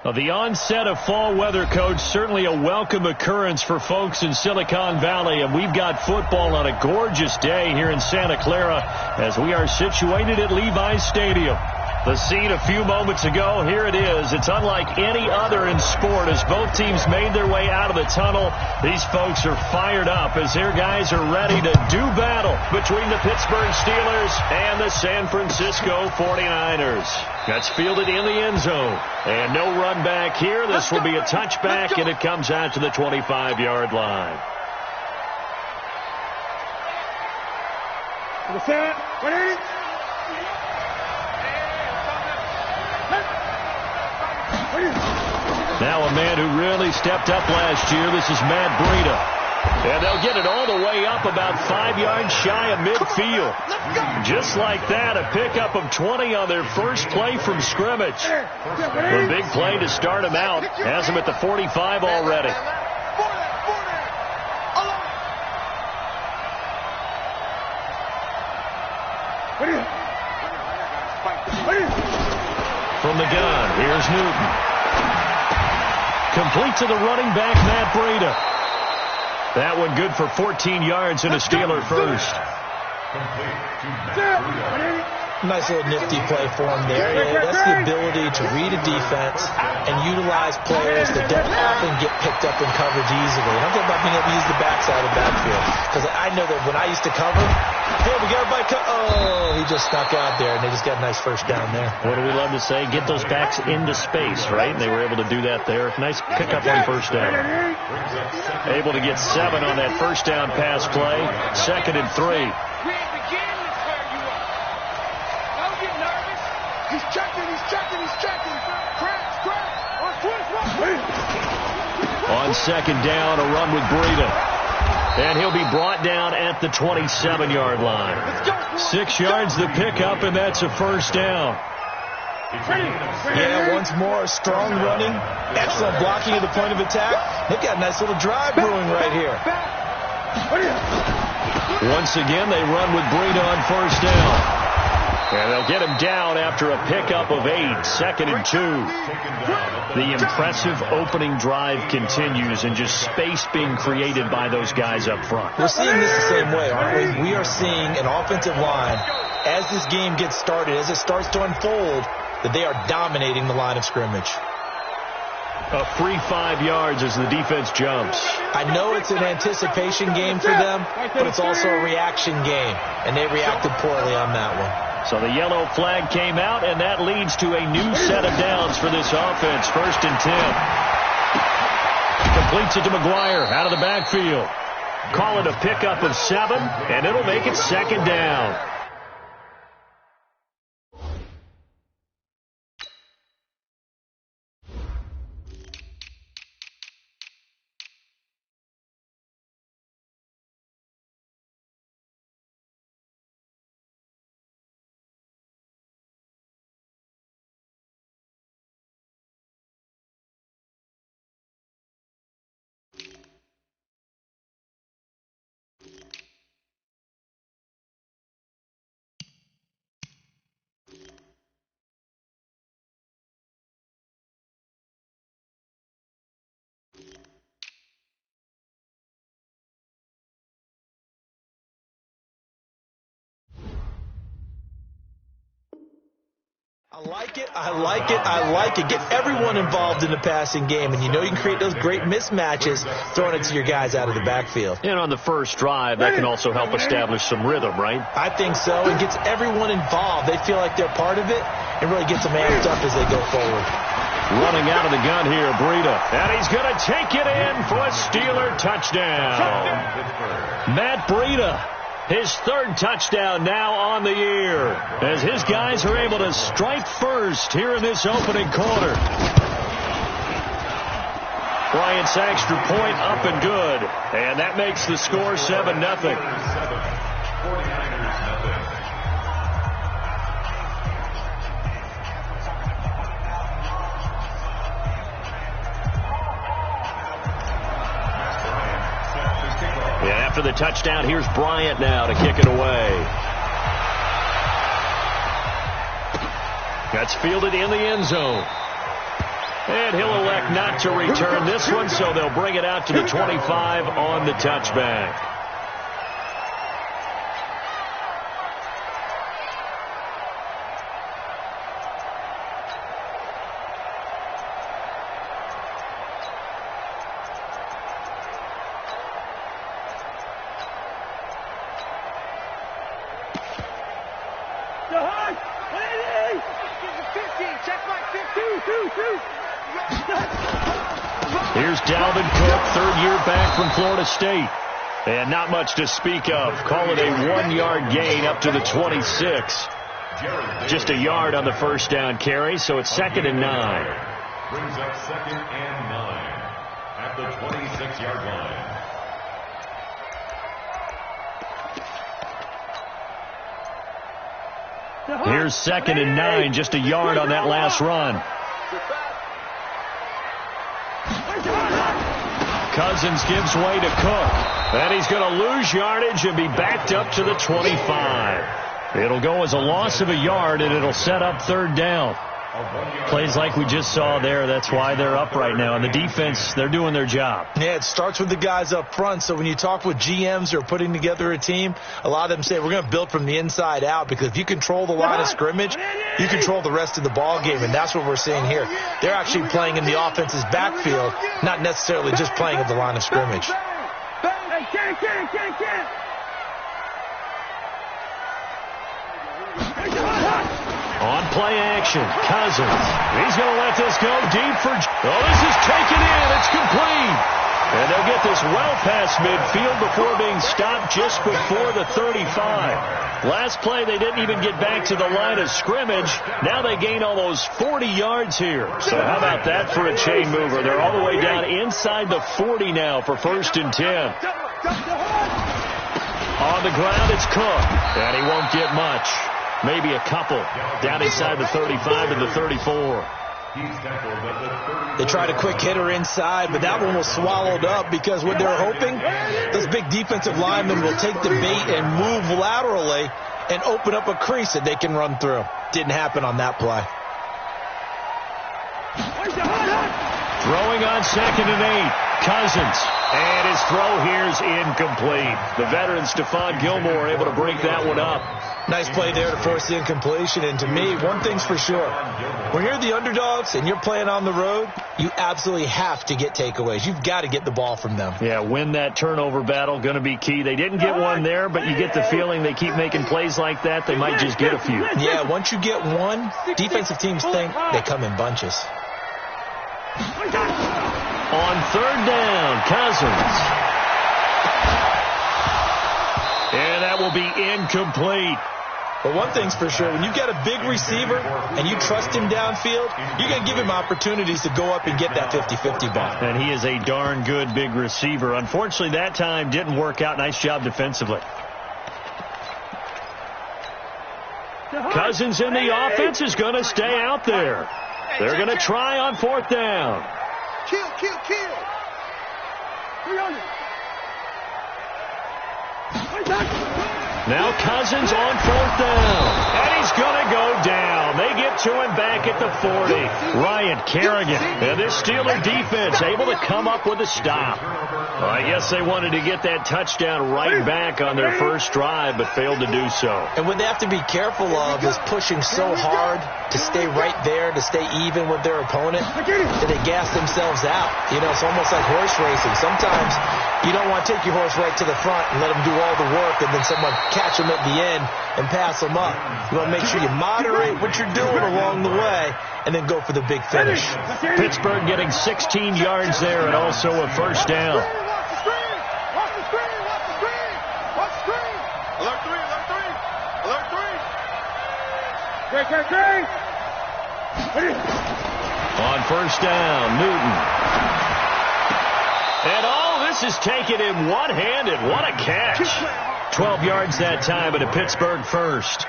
Well, the onset of fall weather, Coach, certainly a welcome occurrence for folks in Silicon Valley. And we've got football on a gorgeous day here in Santa Clara as we are situated at Levi's Stadium. The scene a few moments ago, here it is. It's unlike any other in sport as both teams made their way out of the tunnel. These folks are fired up as their guys are ready to do battle between the Pittsburgh Steelers and the San Francisco 49ers. That's fielded in the end zone. And no run back here. This will be a touchback, and it comes out to the 25-yard line. Now a man who really stepped up last year. This is Matt Breida. And they'll get it all the way up about 5 yards shy of midfield. Just like that, a pickup of 20 on their first play from scrimmage. The big play to start them out has them at the 45 already. From the gun, here's Newton. Complete to the running back, Matt Breida. That one good for 14 yards and a Steeler first. Nice little nifty play for him there. Yeah, that's the ability to read a defense and utilize players that don't often get picked up in coverage easily. And I'm talking about being able to use the backside of the backfield. Because I know that when I used to cover, hey, we got everybody oh, he just snuck out there, and they just got a nice first down there. What do we love to say? Get those backs into space, right? And they were able to do that there. Nice pickup on first down. Able to get 7 on that first down pass play. 2nd and 3. He's checking. On 2nd down, a run with Breida. And he'll be brought down at the 27-yard line. 6 yards the pickup, and that's a first down. Yeah, once more, strong running, excellent blocking at the point of attack. They've got a nice little drive brewing right here. Once again, they run with Breida on first down. And they'll get him down after a pickup of 8, 2nd and 2. The impressive opening drive continues and just space being created by those guys up front. We're seeing this the same way, aren't we? We are seeing an offensive line, as this game gets started, as it starts to unfold, that they are dominating the line of scrimmage. A free 5 yards as the defense jumps. I know it's an anticipation game for them, but it's also a reaction game, and they reacted poorly on that one. So the yellow flag came out, and that leads to a new set of downs for this offense. 1st and 10. Completes it to McGuire out of the backfield. Call it a pickup of 7, and it'll make it 2nd down. I like it. Get everyone involved in the passing game, and you know you can create those great mismatches throwing it to your guys out of the backfield. And on the first drive, that can also help establish some rhythm, right? I think so. It gets everyone involved. They feel like they're part of it, and really gets them amped up as they go forward. Running out of the gun here, Breida. And he's going to take it in for a Steeler touchdown. Matt Breida. His 3rd touchdown now on the year as his guys are able to strike first here in this opening quarter. Bryant's extra point up and good, and that makes the score 7-0. After the touchdown, here's Bryant now to kick it away. That's fielded in the end zone. And he'll elect not to return this one, so they'll bring it out to the 25 on the touchback. Here's Dalvin Cook, third year back from Florida State. And not much to speak of. Call it a 1-yard gain up to the 26. Just a yard on the first down carry, so it's 2nd and 9. Brings up 2nd and 9 at the 26-yard line. Here's 2nd and 9, just a yard on that last run. Cousins gives way to Cook. And he's going to lose yardage and be backed up to the 25. It'll go as a loss of a yard, and it'll set up 3rd down. Plays like we just saw there, that's why they're up right now. And the defense, they're doing their job. Yeah, it starts with the guys up front. So when you talk with GMs who are putting together a team, a lot of them say we're going to build from the inside out, because if you control the line of scrimmage, you control the rest of the ball game, and that's what we're seeing here. They're actually playing in the offense's backfield, not necessarily just playing at the line of scrimmage. On play action, Cousins. He's going to let this go deep for... Oh, this is taken in. It's complete. And they'll get this well past midfield before being stopped just before the 35. Last play, they didn't even get back to the line of scrimmage. Now they gain almost 40 yards here. So how about that for a chain mover? They're all the way down inside the 40 now for 1st and 10. On the ground, it's Cook. And he won't get much. Maybe a couple down inside the 35 and the 34. They tried a quick hitter inside, but that one was swallowed up, because what they're hoping, those big defensive linemen will take the bait and move laterally and open up a crease that they can run through. Didn't happen on that play. Throwing on 2nd and 8. Cousins. And his throw here is incomplete. The veteran Stephon Gilmore able to break that one up. Nice play there to force the incompletion. And to me, one thing's for sure. When you're the underdogs and you're playing on the road, you absolutely have to get takeaways. You've got to get the ball from them. Yeah, win that turnover battle, going to be key. They didn't get one there, but you get the feeling they keep making plays like that, they might just get a few. Yeah, once you get one, defensive teams think they come in bunches. On 3rd down, Cousins. And that will be incomplete. But one thing's for sure, when you've got a big receiver and you trust him downfield, you're going to give him opportunities to go up and get that 50-50 ball. And he is a darn good big receiver. Unfortunately, that time didn't work out. Nice job defensively. Cousins in the offense is going to stay out there. They're going to try on 4th down. Kill. Now Cousins on 4th down. And he's going to go down. They get to him back at the 40. Ryan Kerrigan. And this Steeler defense able to come up with a stop. I guess they wanted to get that touchdown right back on their first drive, but failed to do so. And what they have to be careful of is pushing so hard to stay right there, to stay even with their opponent, that they gas themselves out. You know, it's almost like horse racing. Sometimes you don't want to take your horse right to the front and let them do all the work, and then someone catch them at the end and pass them up. You want to make sure you moderate what you're doing along the way and then go for the big finish. Pittsburgh getting 16 yards there and also a 1st down. On 1st down, Newton. And all this is taken in one-handed. What a catch. 12 yards that time, but a Pittsburgh first.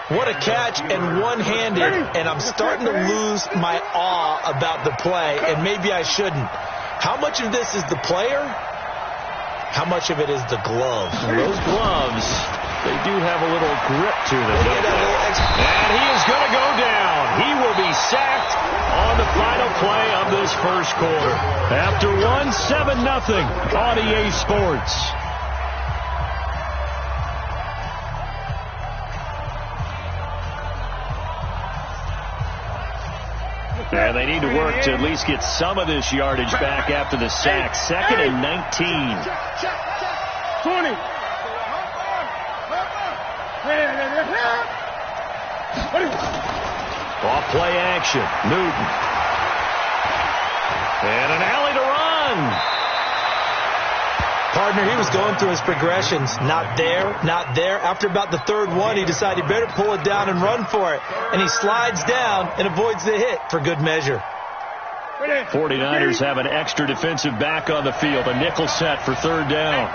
What a catch and one-handed, and I'm starting to lose my awe about the play, and maybe I shouldn't. How much of this is the player How much of it is the glove? Those gloves, they do have a little grip to them. And he is going to go down. He will be sacked on the final play of this first quarter. After 7-0 on EA Sports. And they need to work to at least get some of this yardage back after the sack. 2nd and 19. 20. Off play action. Newton. And an alley to run. Partner, he was going through his progressions. Not there, not there. After about the third one, he decided he better pull it down and run for it. And he slides down and avoids the hit for good measure. 49ers have an extra defensive back on the field. A nickel set for third down.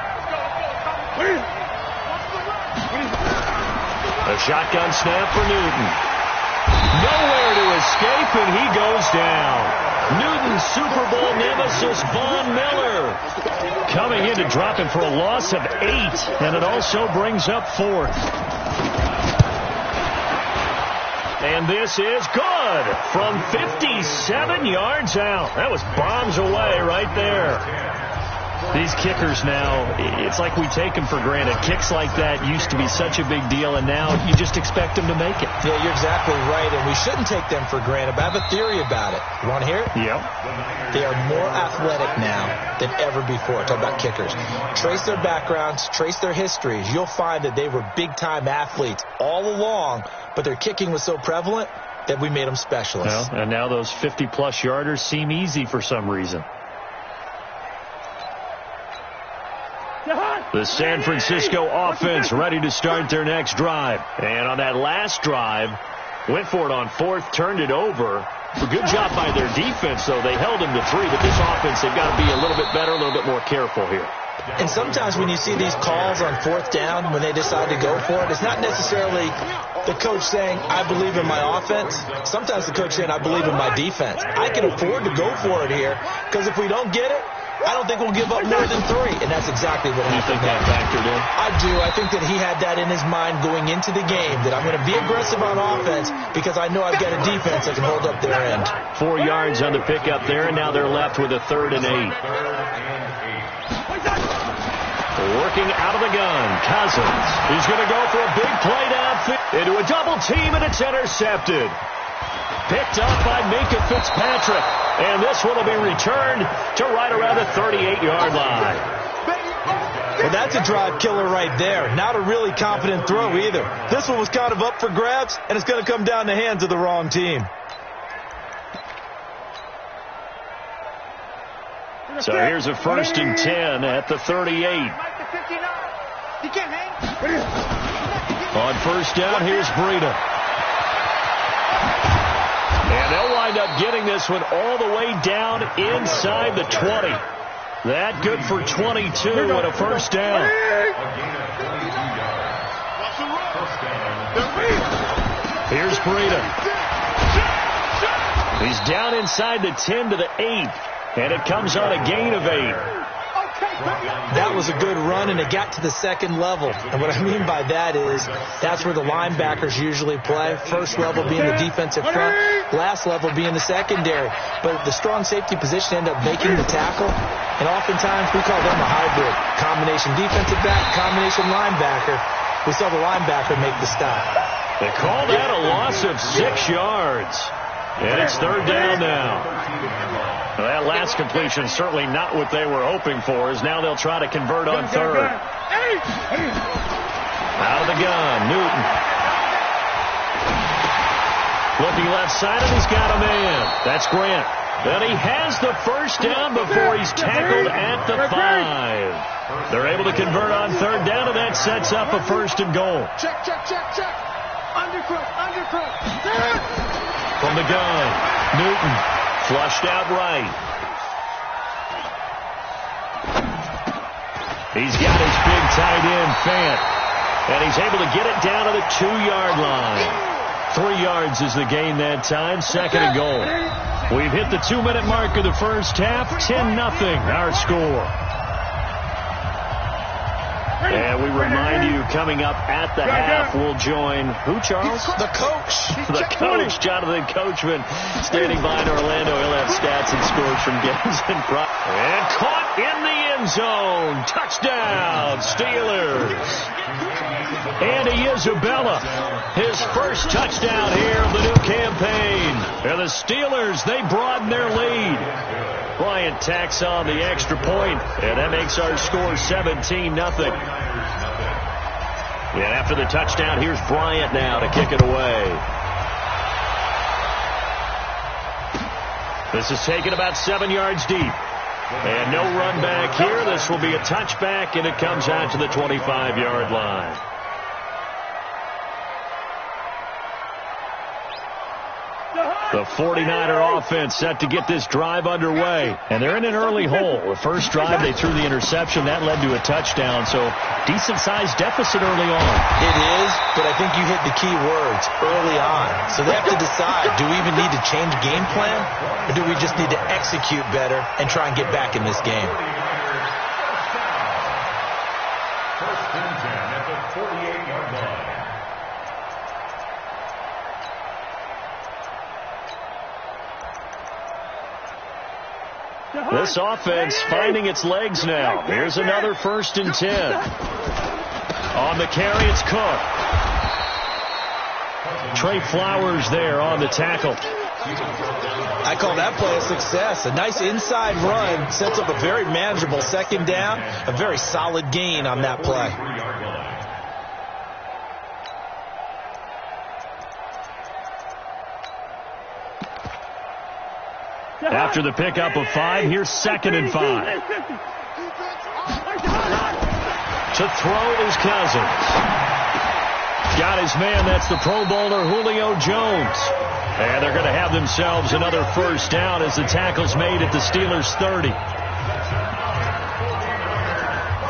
A shotgun snap for Newton. Nowhere to escape, and he goes down. Newton's Super Bowl nemesis, Von Miller, coming in to drop him for a loss of 8, and it also brings up 4th. And this is good from 57 yards out. That was bombs away right there. These kickers now, it's like we take them for granted. Kicks like that used to be such a big deal, and now you just expect them to make it. Yeah, you're exactly right, and we shouldn't take them for granted, but I have a theory about it. You want to hear it? Yep. They are more athletic now than ever before. Talk about kickers. Trace their backgrounds, trace their histories. You'll find that they were big-time athletes all along, but their kicking was so prevalent that we made them specialists. Well, and now those 50-plus yarders seem easy for some reason. The San Francisco offense ready to start their next drive. And on that last drive, went for it on 4th, turned it over. A good job by their defense, though. They held him to 3, but this offense, they've got to be a little bit better, a little bit more careful here. And sometimes when you see these calls on 4th down, when they decide to go for it, it's not necessarily the coach saying, I believe in my offense. Sometimes the coach saying, I believe in my defense. I can afford to go for it here, because if we don't get it, I don't think we'll give up more than 3, and that's exactly what happened. You think that factored in? I do. I think that he had that in his mind going into the game, that I'm going to be aggressive on offense because I know I've got a defense that can hold up their end. 4 yards on the pickup there, and now they're left with a 3rd and 8. Working out of the gun, Cousins. He's going to go for a big play downfield into a double team, and it's intercepted. Picked up by Minka Fitzpatrick. And this one will be returned to right around the 38-yard line. Well, that's a drive killer right there. Not a really confident throw either. This one was kind of up for grabs, and it's going to come down the hands of the wrong team. So here's a 1st and 10 at the 38. On 1st down, here's Breida. And they'll wind up getting this one all the way down inside the 20. That good for 22 and a 1st down. Here's Breida. He's down inside the 10 to the 8. And it comes on a gain of 8. That was a good run, and it got to the 2nd level. And what I mean by that is that's where the linebackers usually play. First level being the defensive front, last level being the secondary. But the strong safety position ended up making the tackle, and oftentimes we call them a hybrid. Combination defensive back, combination linebacker. We saw the linebacker make the stop. They call that a loss of 6 yards. And it's 3rd down now. Well, that last completion certainly not what they were hoping for, as now they'll try to convert on 3rd. Out of the gun, Newton. Looking left side, and he's got a man. That's Grant. And he has the 1st down before he's tackled at the 5. They're able to convert on 3rd down, and that sets up a 1st and goal. Check. Undercrook. From the gun, Newton flushed out right. He's got his big tight end, Fant, and he's able to get it down to the 2-yard line. 3 yards is the gain that time, 2nd and goal. We've hit the 2-minute mark of the first half, 10-0 our score. And we remind you, coming up at the half, we'll join who, Charles? The coach. The coach, Jonathan Coachman, standing by in Orlando. He'll have stats and scores from games in prime. And caught in the end zone. Touchdown, Steelers. Andy Isabella, his first touchdown here of the new campaign. And the Steelers, they broaden their lead. Bryant tacks on the extra point, and that makes our score 17-0. And after the touchdown, here's Bryant now to kick it away. This is taken about 7 yards deep. And no run back here. This will be a touchback, and it comes out to the 25-yard line. The 49er offense set to get this drive underway. And they're in an early hole. The first drive, they threw the interception. That led to a touchdown. So decent-sized deficit early on. It is, but I think you hit the key words, early on. So they have to decide, do we even need to change game plan? Or do we just need to execute better and try and get back in this game? First and 10 at the 48-yard line. This offense finding its legs now. Here's another 1st and 10. On the carry, it's Cook. Trey Flowers there on the tackle. I call that play a success. A nice inside run sets up a very manageable second down. A very solid gain on that play. After the pickup of 5, here's 2nd and 5. To throw is Cousins. Got his man, that's the Pro Bowler Julio Jones. And they're going to have themselves another first down as the tackle's made at the Steelers' 30.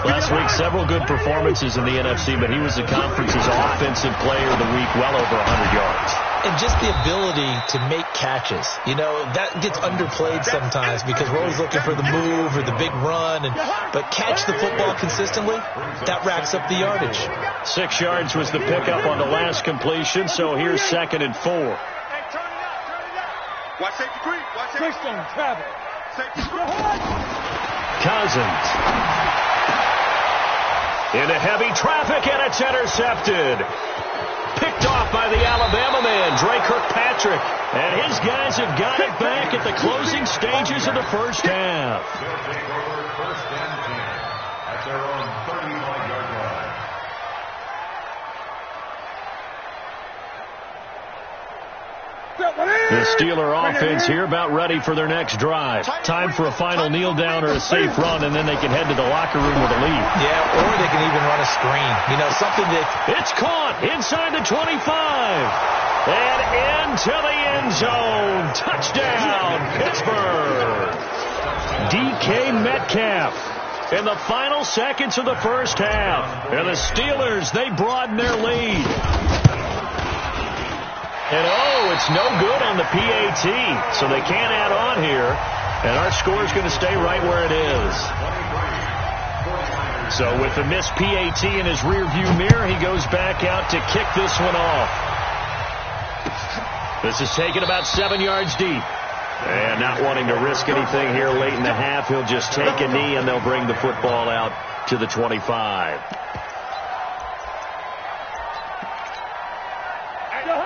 Last week, several good performances in the NFC, but he was the conference's offensive player of the week, well over 100 yards. And just the ability to make catches. You know, that gets underplayed sometimes because we're always looking for the move or the big run. But catch the football consistently, that racks up the yardage. 6 yards was the pickup on the last completion, so here's 2nd and 4. Watch safety creep. Watch safety creep. Cousins. Into heavy traffic, and it's intercepted. Picked off by the Alabama man, Dre Kirkpatrick. And his guys have got it back at the closing stages of the first half. They'll take over 1st and 10 at their own 35-yard line. The Steeler offense here about ready for their next drive. Time for a final kneel down or a safe run, and then they can head to the locker room with a lead. Yeah, or they can even run a screen. You know, something that... It's caught inside the 25. And into the end zone. Touchdown, Pittsburgh. DK Metcalf in the final seconds of the first half. And the Steelers, they broaden their lead. And it's no good on the PAT, so they can't add on here. And our score is going to stay right where it is. So with the missed PAT in his rearview mirror, he goes back out to kick this one off. This is taken about 7 yards deep. And not wanting to risk anything here late in the half, he'll just take a knee and they'll bring the football out to the 25.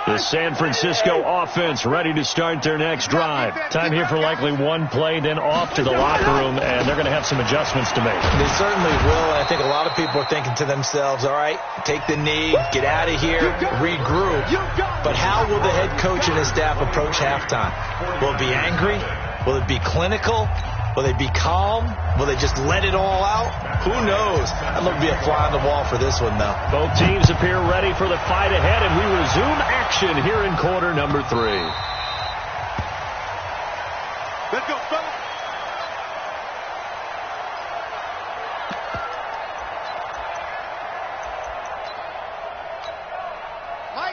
The San Francisco offense ready to start their next drive. Time here for likely one play, then off to the locker room, and they're going to have some adjustments to make. They certainly will, and I think a lot of people are thinking to themselves, all right, take the knee, get out of here, regroup. But how will the head coach and his staff approach halftime? Will it be angry? Will it be clinical? Will they be calm? Will they just let it all out? Who knows? I'd love to be a fly on the wall for this one, though. Both teams appear ready for the fight ahead, and we resume action here in quarter number 3. Let's go, fellas.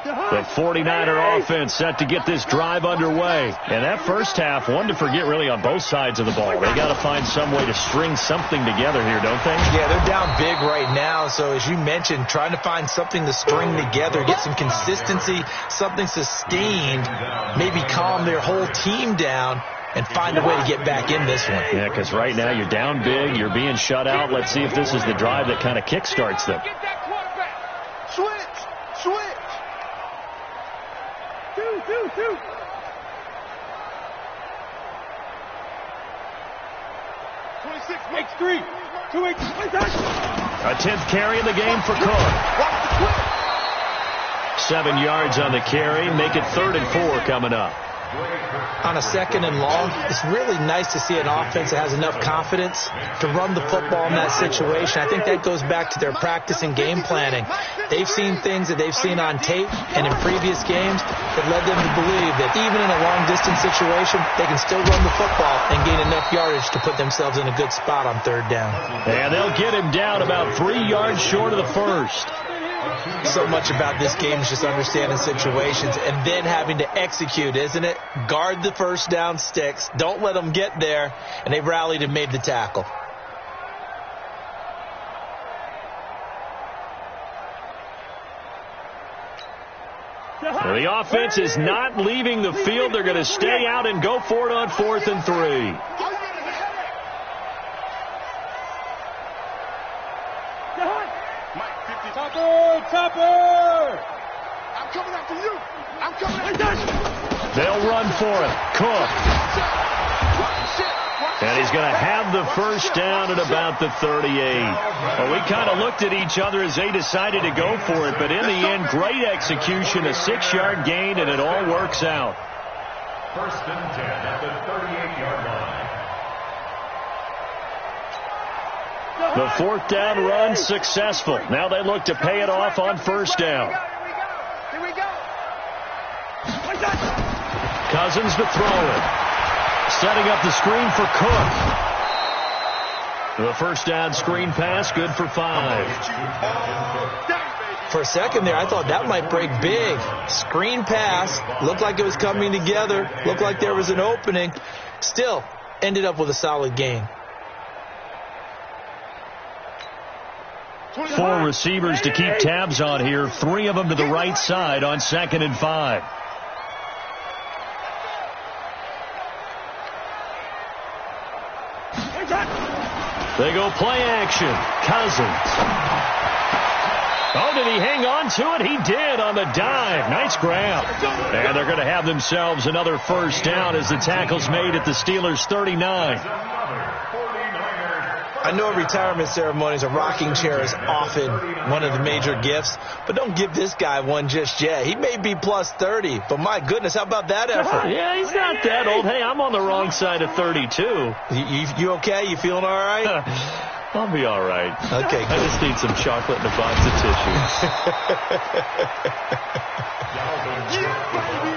The The 49er offense set to get this drive underway. And that first half, one to forget really on both sides of the ball. They got to find some way to string something together here, don't they? Yeah, they're down big right now. So as you mentioned, trying to find something to string together, get some consistency, something sustained, maybe calm their whole team down and find a way to get back in this one. Yeah, because right now you're down big, you're being shut out. Let's see if this is the drive that kind of kickstarts them. Switch. 2. X3. 2X. A 10th carry in the game for Cook. 7 yards on the carry. Make it 3rd and 4 coming up. On a 2nd and long, it's really nice to see an offense that has enough confidence to run the football in that situation. I think that goes back to their practice and game planning. They've seen things that they've seen on tape and in previous games that led them to believe that even in a long-distance situation, they can still run the football and gain enough yardage to put themselves in a good spot on 3rd down. And they'll get him down about 3 yards short of the first. So much about this game is just understanding situations and then having to execute, isn't it? Guard the first down sticks. Don't let them get there. And they rallied and made the tackle. Well, the offense is not leaving the field. They're going to stay out and go for it on 4th and 3. Topper! I'm coming after you. They'll run for it. Cook. And he's going to have the first down at about the 38. Well, we kind of looked at each other as they decided to go for it, but in the end, great execution, a 6-yard gain, and it all works out. 1st and 10 at the 38-yard line. The 4th down run successful. Now they look to pay it off on 1st down. Here we go. Cousins to throw it. Setting up the screen for Cook. The 1st down screen pass, good for 5. For a second there, I thought that might break big. Screen pass. Looked like it was coming together. Looked like there was an opening. Still, ended up with a solid gain. 4 receivers to keep tabs on here. 3 of them to the right side on 2nd and 5. They go play action. Cousins. Oh, did he hang on to it? He did on the dive. Nice grab. And they're going to have themselves another first down as the tackle's made at the Steelers' 39. I know a retirement ceremony is a rocking chair is often one of the major gifts, but don't give this guy one just yet. He may be plus 30, but my goodness, how about that effort? Yeah, he's not that old. Hey, I'm on the wrong side of 32. You okay? You feeling all right? I'll be all right. Okay, I just need some chocolate and a box of tissue.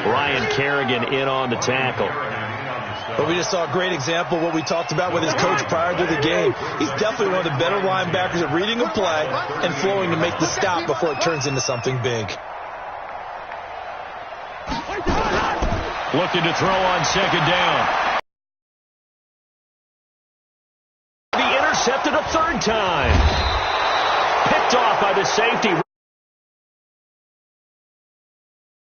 Ryan Kerrigan in on the tackle. But we just saw a great example of what we talked about with his coach prior to the game. He's definitely one of the better linebackers at reading a play and flowing to make the stop before it turns into something big. Looking to throw on 2nd down. Be intercepted a 3rd time. Picked off by the safety.